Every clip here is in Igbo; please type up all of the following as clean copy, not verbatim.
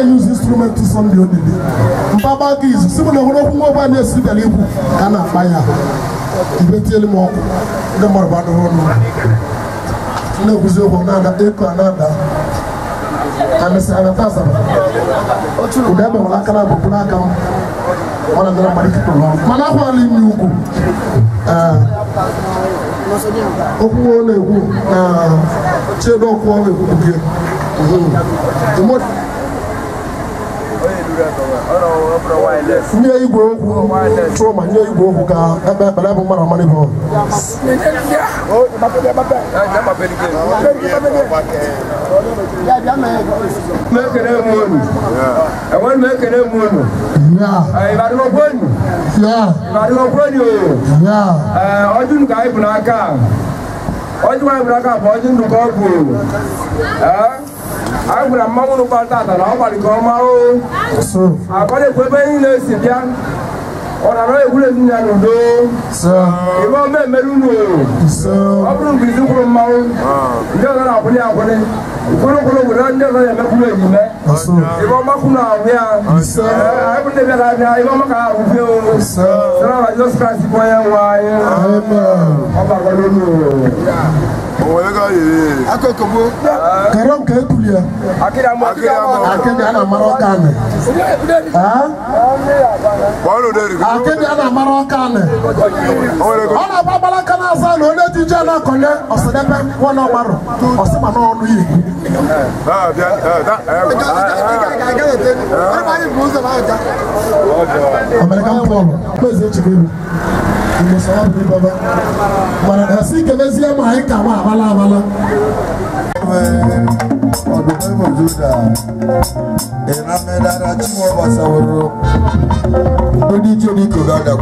Use instrument to some the other day. Mpaba gives similar more than a civil equal and a fire. You tell him more the more about the one. No, was over another echo another. And it's an thousand. Who never will I come up with one of the people. Manapa Limuku. Oku Chedo Kwame. The more near you go trauma, near you go, but I have money home. I want to make a moon. I don't know when. I don't know when you. I don't guy Blacka. I do my Blacka, I didn't go. I would have mounted about that and nobody come out. So I got a weapon in Sibian or I wouldn't know. So you won't make Meruno. So I wouldn't be super mount. You don't know what happened. You couldn't go around there and make you met. So you won't Makuna. I would never have I won't make out with you. So I just can't see why Karam Ketulia. Akena Maroccan. Akena Maroccan. Ona Babala Canasa, no Tijana Connect, or Sedepen, one of Maro, or Samano. American Polo. You must have been Baba. But I see Kevesia Maika, Bala. Or the name of Judah. And I made that a two of us our room. What did you need to go to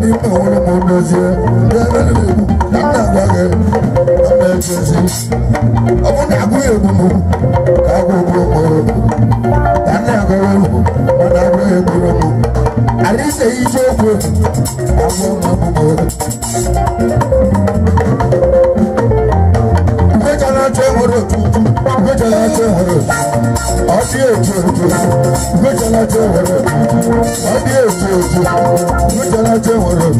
ni mo wọ́n mo lọ sí ẹ lẹ́nu lẹ́nu nánà gbàgẹ́ nánà ẹ̀jẹ̀ sí ọmọ nàgbé ègbòmò kágbó gbòmò nánà àgọ́wọ́ nánà àgbẹ̀ ègbòmò àlísè yìí tó gbò àwọn ọmọ gbòmò. Ìgbéjọba tẹ wọ́rọ̀ tuntun ìgbéjọba tẹ wọ́rọ̀ ọdí ètò ètò ìgbéjọba tẹ wọ́rọ̀ ọdí ètò ètò ìgbéjọba tẹ wọ́rọ̀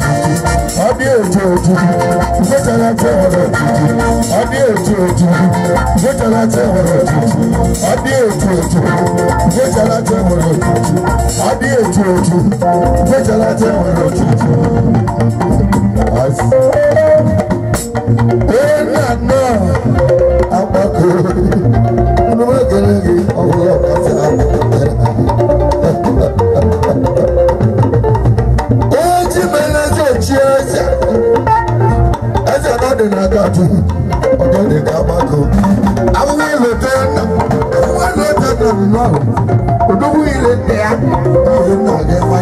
ọdí ètò ètò ìgbéjọba tẹ wọ́rọ̀ ọdí ètò ètò ìgbéjọba tẹ wọ́rọ̀ ọdí ètò ètò ìgbéjọba tẹ wọ́rọ̀ ọdí ètò ètò ìgbéjọba tẹ wọ́rọ̀ no, I'm not good. I'm not good. Oh, cheers. As another got to the Kabako. I will return. I will return now. Do we let there? I will not get my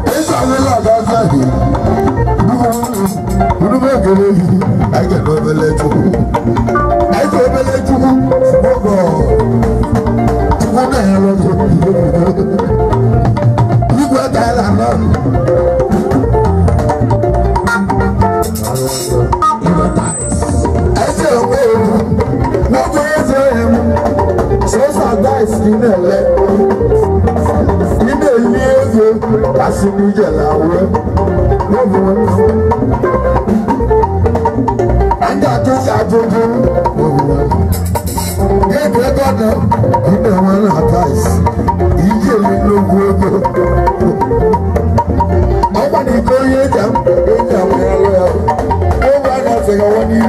it's a lot outside. I get over let you. I go over let you. You got that I love. I say, no praise him. So some guys in the years, I see me get out. And I just got to do get record in the one advice. You can't look good. I want to go here, jump in the world. Over nothing, I want you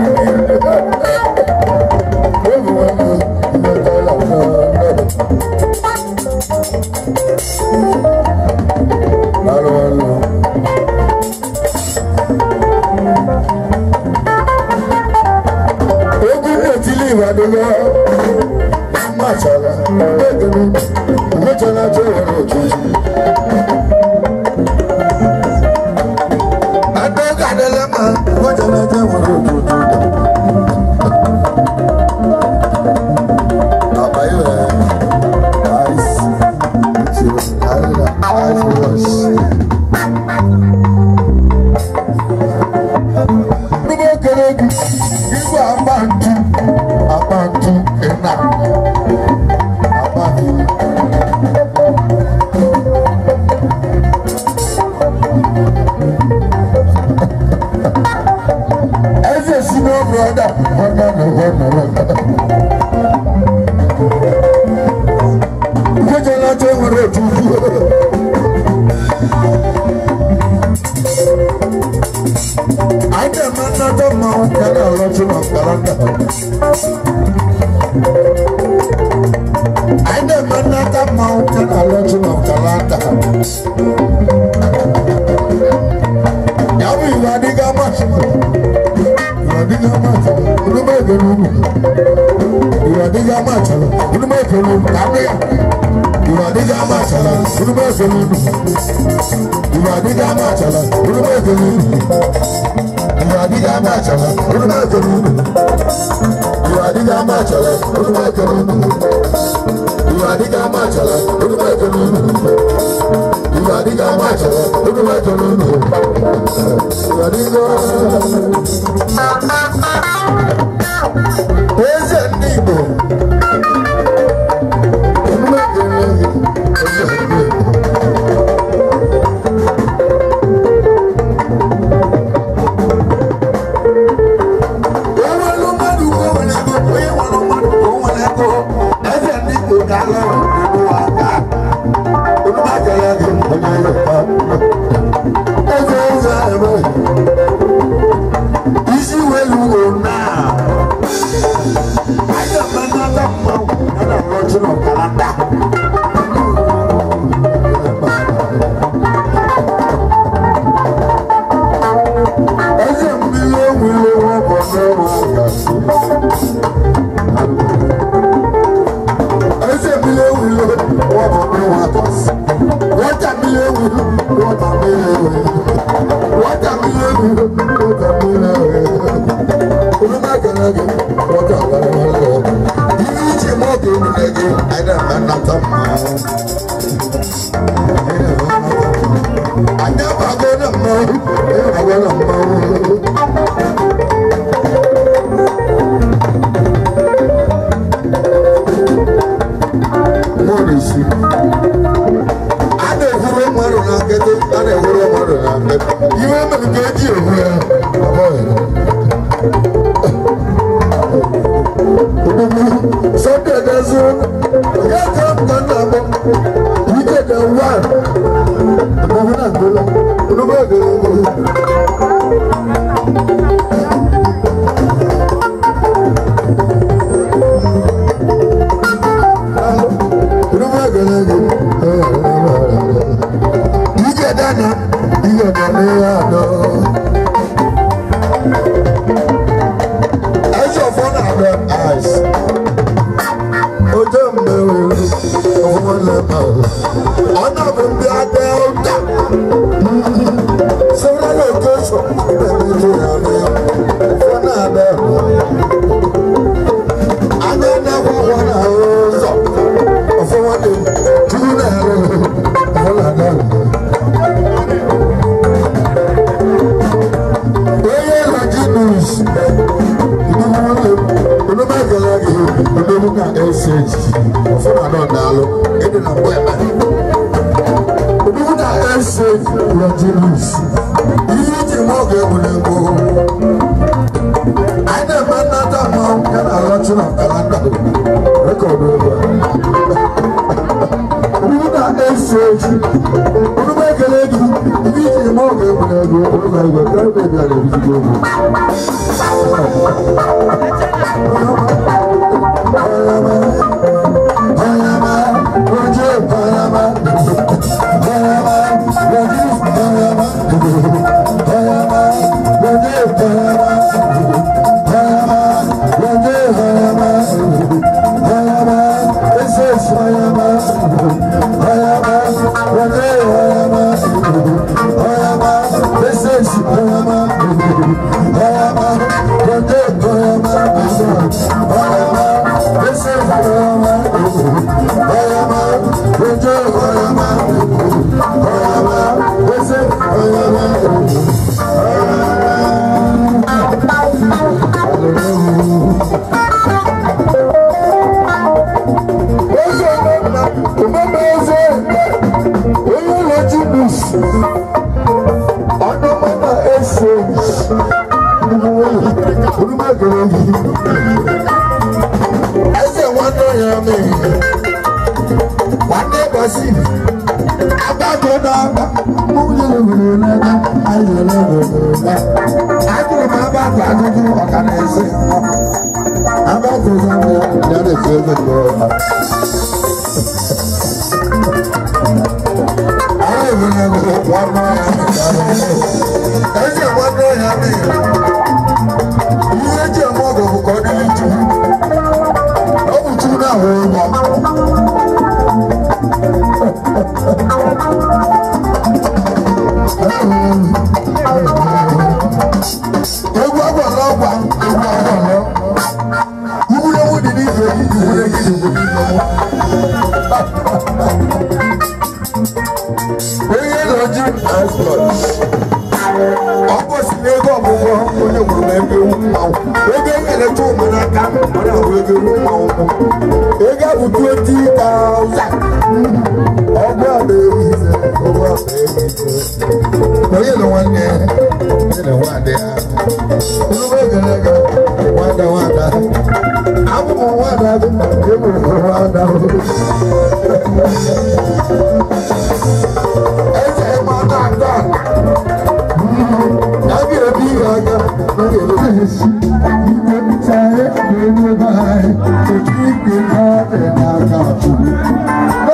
I Bye.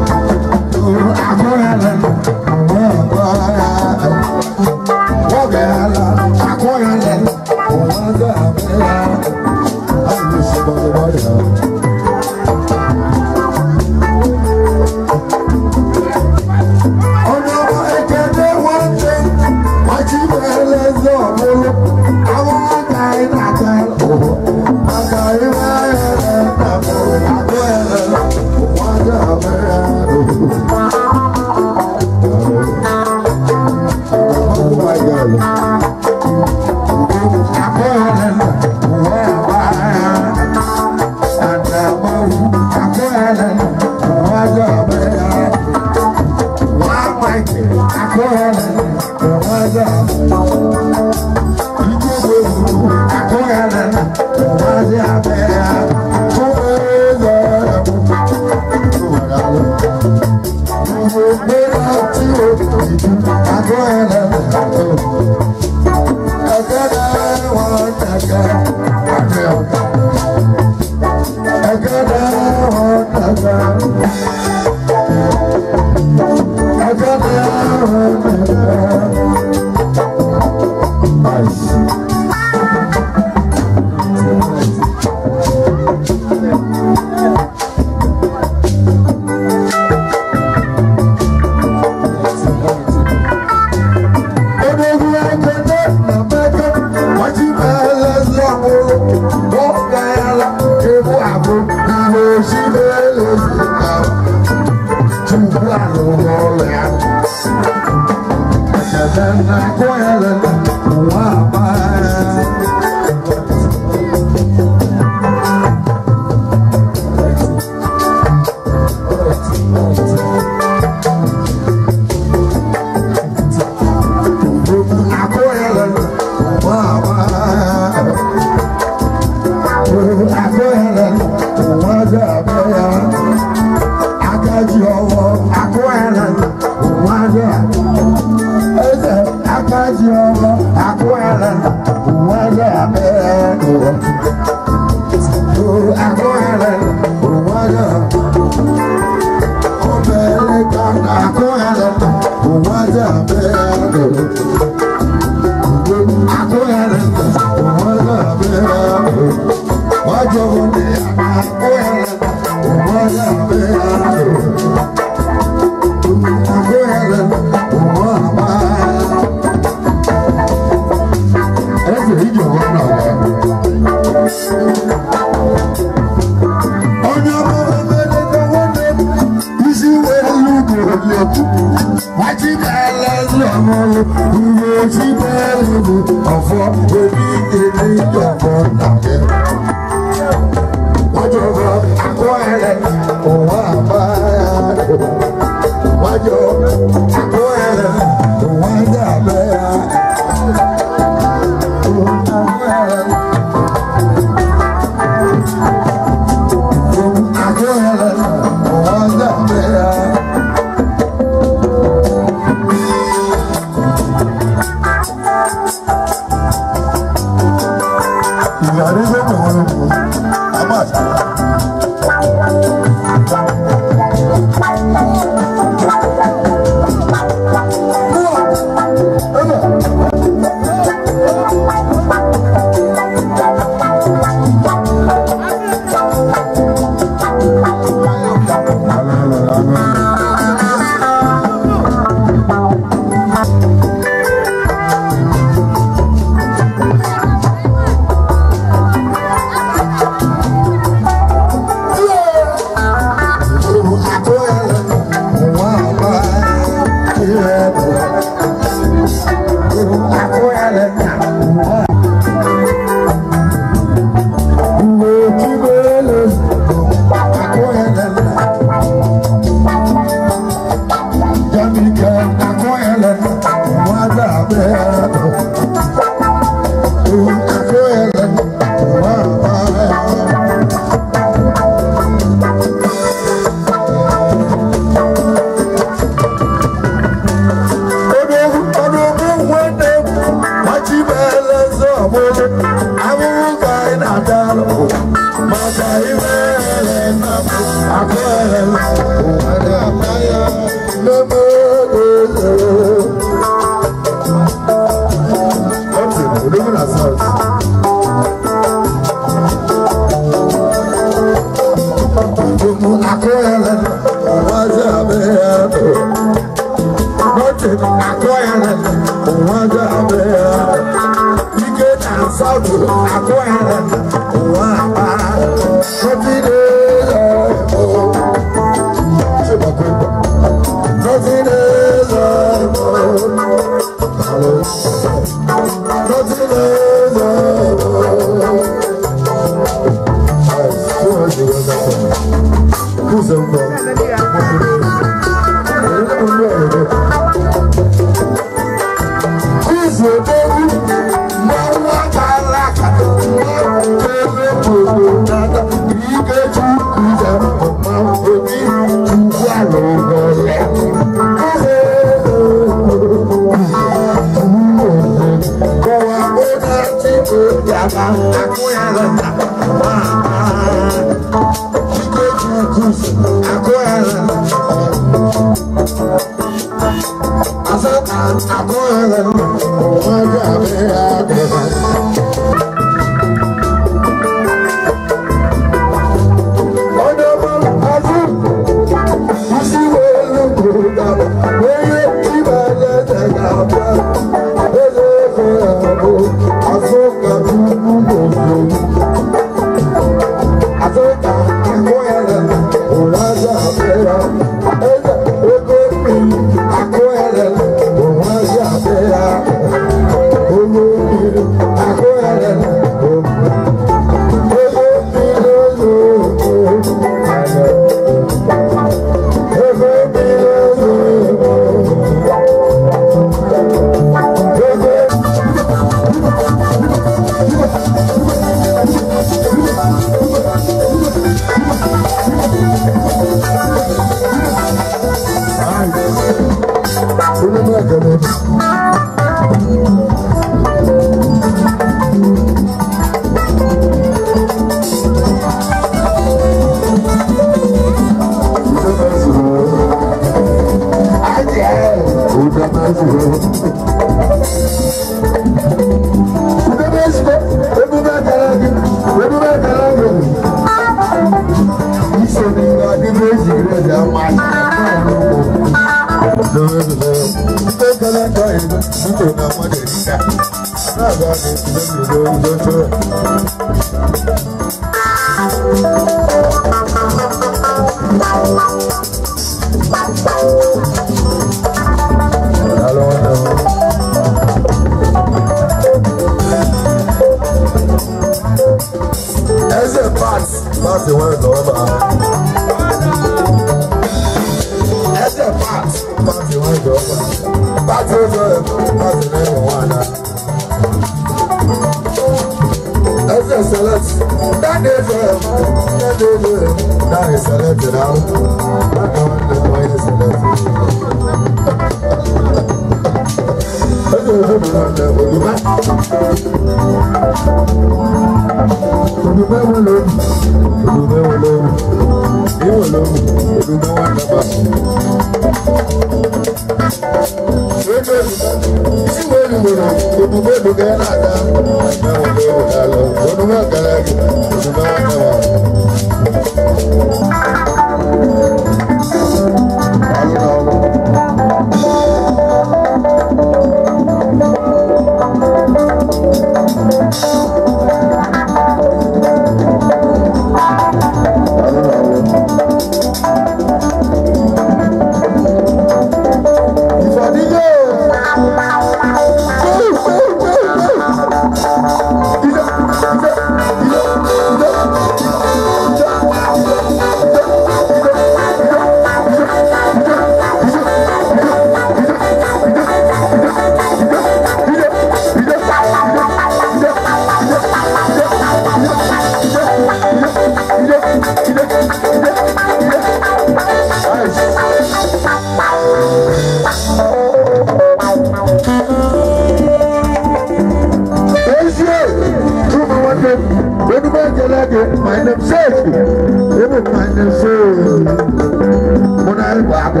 baako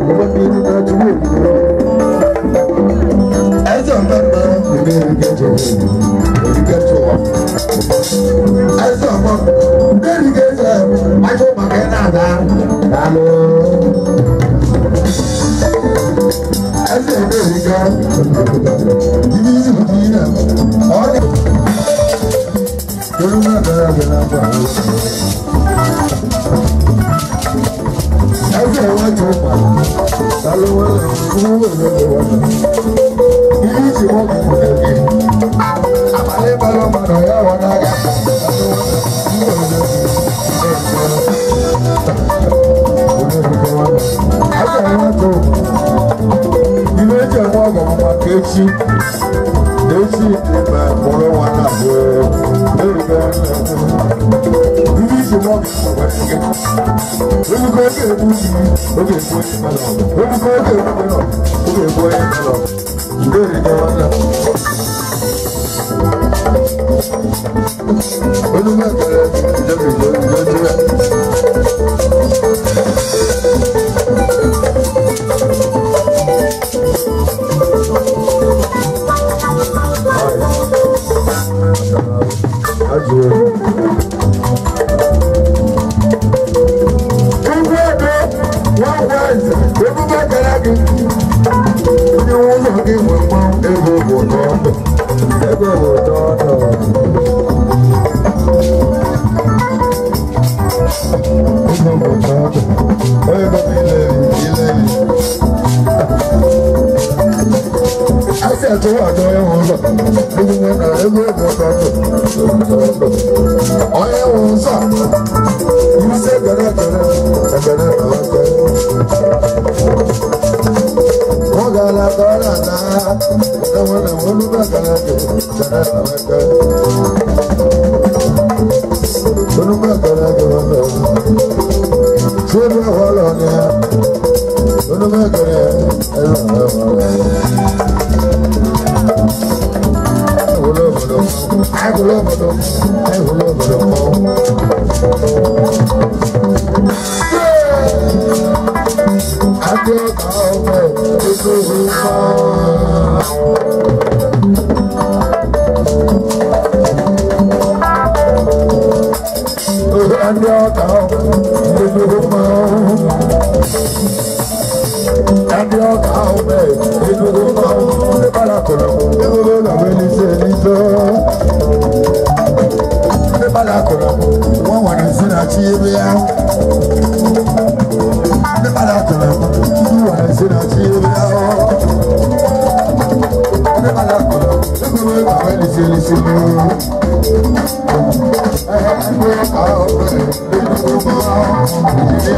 mo bi ni na tu wo ẹsẹ ọmọọmọ mi ni gẹjọ mi gẹjọ wa ẹsẹ ọmọ mi ni gẹjọ májọ màkẹ náà dá dàlọ ẹsẹ mi ni gẹ ibi tí mo ti yẹ ọdẹ lórí náà dára gẹ náà bọ ẹsẹ wọn tó pa dàlọ wọn lọ fún wọn lọ wọn lọ. Ibi tí wọ́n kò lè rí. Àbálẹ́ balọ̀ mọ̀nà yà wọ́n náà yà. Àgbà wọn tó. Ilé ìjẹ̀ wọn ọ̀gọ̀ mọ̀ kéjì. Kéjì ìgbà ìmọ̀rọ̀ wọn náà bọ̀. Lórí bẹ́ẹ̀ ní ẹ̀kọ́. Ibi tí wọ́n kò lè rí. Olùkọ́ ẹgbẹ́ ìbú yìí, ó lè fún ẹ̀yìn mẹ́lọ̀. Olùkọ́ ẹgbẹ́ ìbú mẹ́lọ̀, ó lè fún ẹ̀yìn mẹ́lọ̀. Lórí ni wọ́n náà. Olúmọ̀kẹ́rẹ́ ìjọba ìjọba rẹ̀. To wà lọ́yẹ̀ wọn lọ, gbogbo wọn náà ẹgbẹ́ ìwọ̀n lọ́dọ̀. Ọ̀yẹ̀ wọn sọ, yìí ṣe gẹ̀rẹ́gẹ̀rẹ́, ẹgbẹ̀rẹ́ náà jẹ́. Wọ́n gàlà gọ́là náà, ẹ̀wọ̀n náà wọ́n ló bá gẹ̀rẹ́gẹ̀rẹ́, ẹgbẹ̀rẹ́ náà jẹ́. Olúmọ̀ gẹ̀rẹ́gẹ̀rẹ́ lọ, ṣé bí wọ́n lọ ní ẹ? Olúmọ̀ gẹ̀rẹ́ ẹ̀rọ wọ́n wà ní sínú àti ebe ya ní padà kọ̀ọ̀lọ̀ wọ́n wà ní sínú àti ebe ya ní padà kọ̀ọ̀lọ̀ nígbà wọ́n wà ní sínú àti ebe ya ẹgbẹ́ ọkà ọ̀pẹ̀ lórí gbogbo ìdílé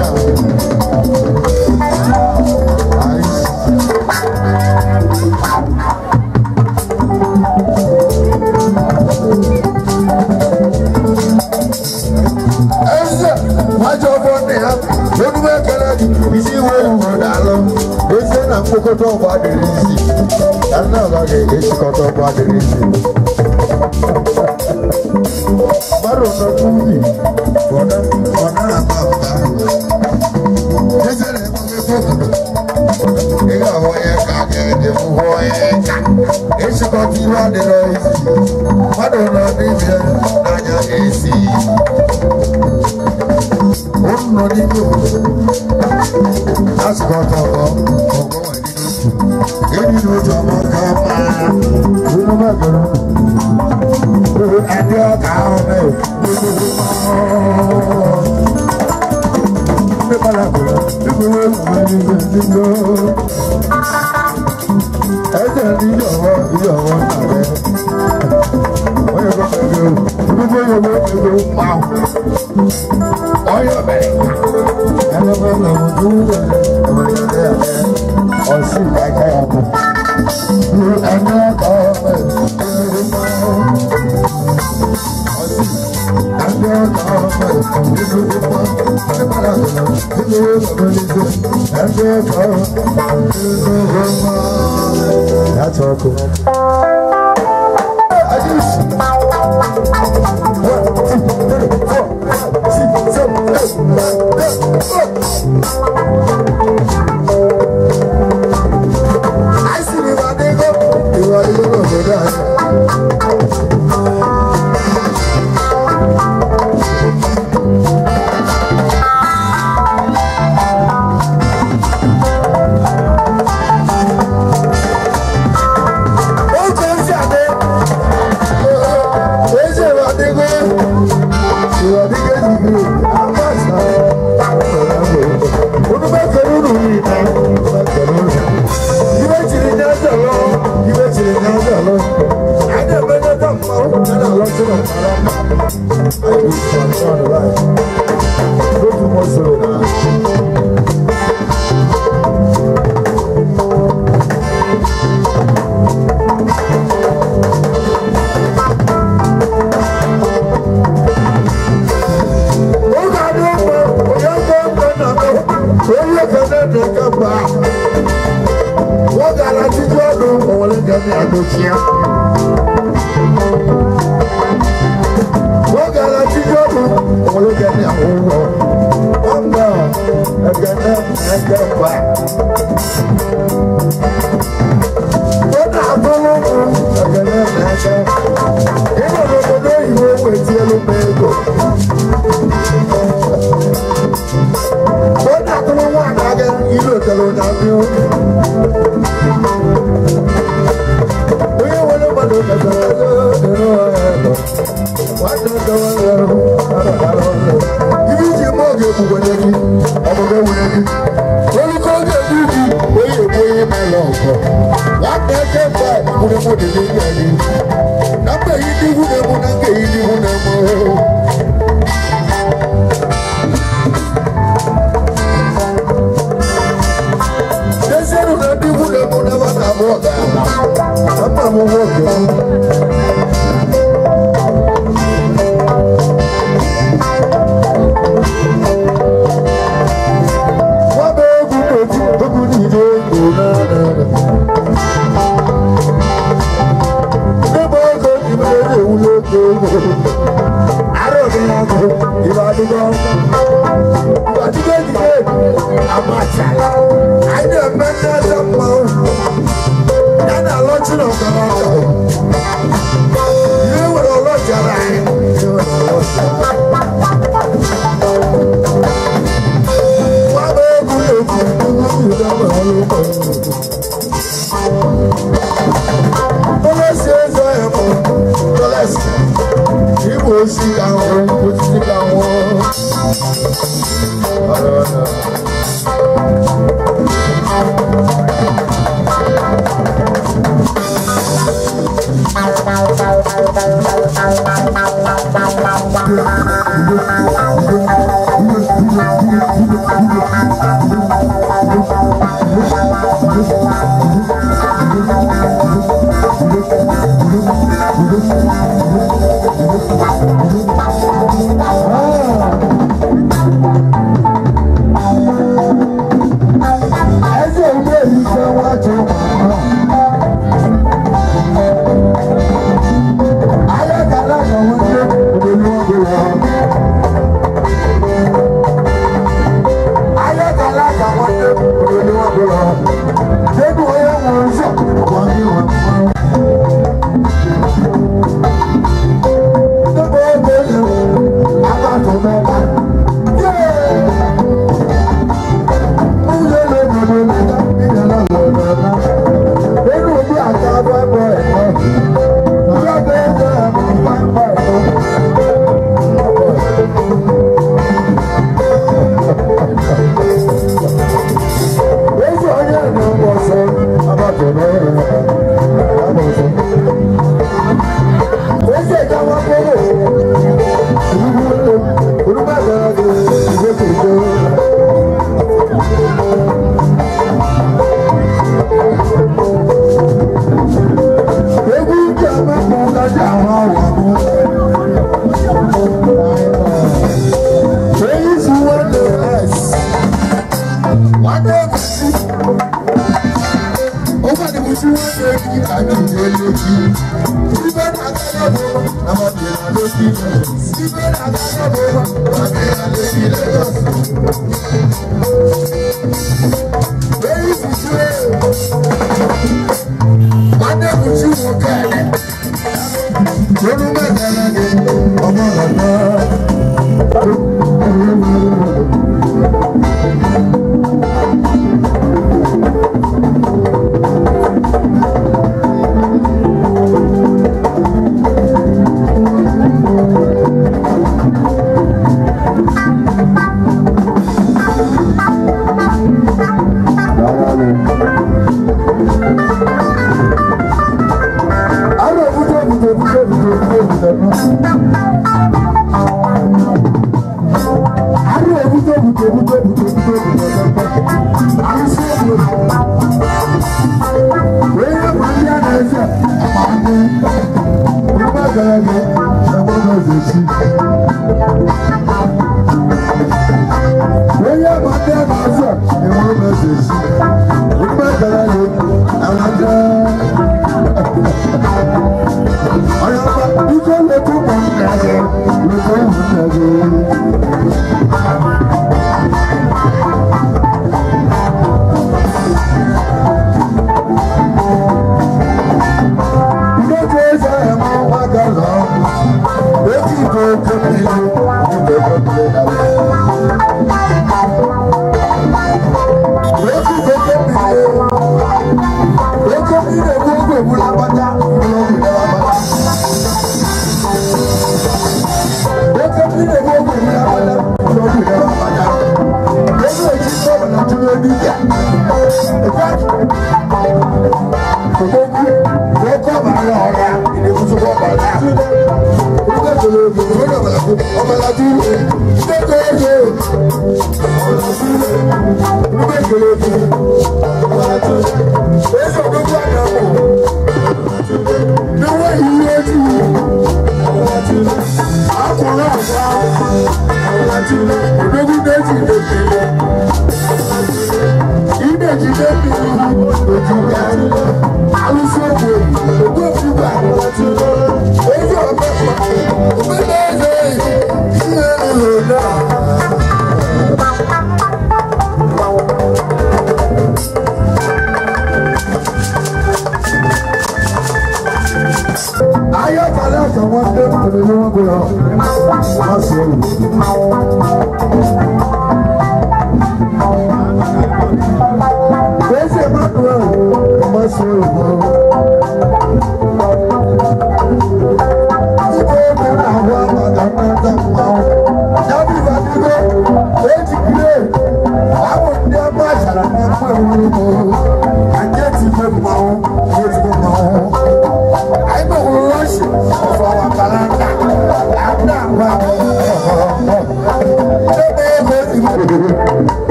Kokoto ọba dịrị isi, ana agaghị echikọta ọba dịrị isi. Mmadụ nọ n'ubi, ọ na-aba mba. Ezere emume obodo, ị ga-ahụ ya ka a ga-efuhụ ya ka. Echikọta iwe adịrọ isi, mmadụ nọ n'ime n'anya esi. Ụnụ nọ n'ime obodo, na-achịkọta ọgọ. Any no drama come we no matter. And your cow, That's all cool. I just 1, 2, 3, 4, 5, 6, 7, 8, 9, 10, 11. onye kene na kamba woga la tijodo wole gami adochia woga la tijodo wole gami awo amba agana agaba ona abolo agana naga ero rodo iwo wetielo mego ona abolo wa naga ilo telo na bio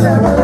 I'm